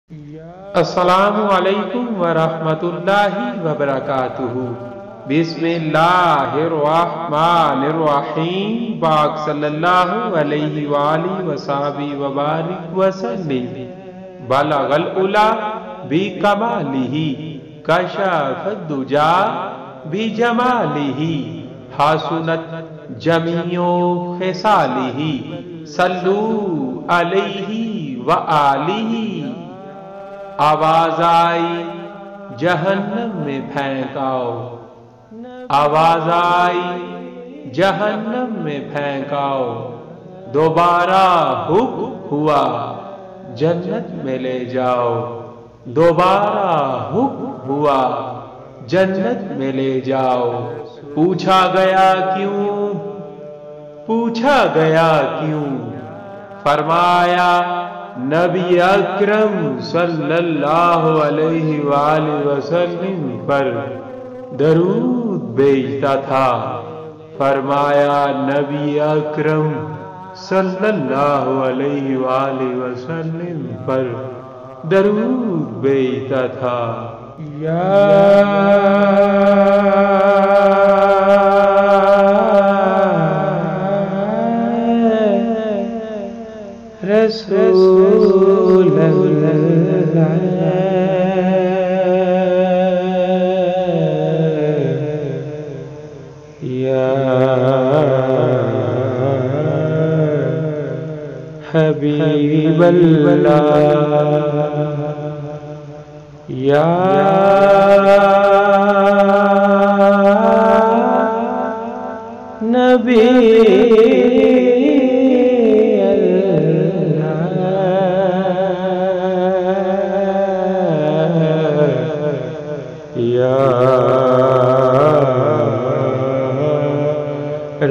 السلام علیکم ورحمۃ اللہ وبرکاتہ۔ بسم اللہ الرحمن الرحیم۔ پاک صلی اللہ علیہ وآلہ وصحبہ وبارک وسلم۔ بلغ العلا بکمالہ کشف الدجا بجمالہ حسنت جمیع خصالہ صلو علیہ وآلہ۔ آواز آئی جہنم میں پھینکاؤ، آواز آئی جہنم میں پھینکاؤ، دوبارہ حکم ہوا جنت میں لے جاؤ، دوبارہ حکم ہوا جنت میں لے جاؤ۔ پوچھا گیا کیوں، پوچھا گیا کیوں، فرمایا نبی اکرم صلی اللہ علیہ وآلہ وسلم پر درود بھیجتا تھا۔ فرمایا نبی اکرم صلی اللہ علیہ وآلہ وسلم پر درود بھیجتا تھا۔ رسول اللہ یا حبیب اللہ یا نبی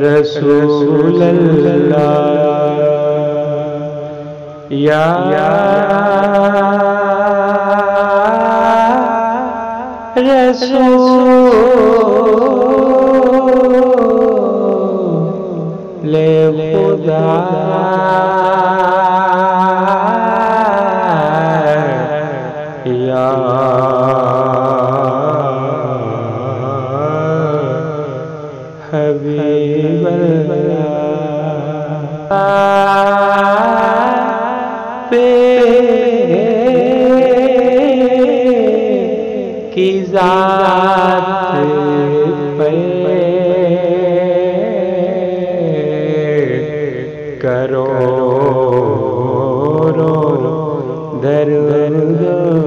رسول اللہ یا رسول خدا یا حبیب اللہ کی ذات پہ کرو درود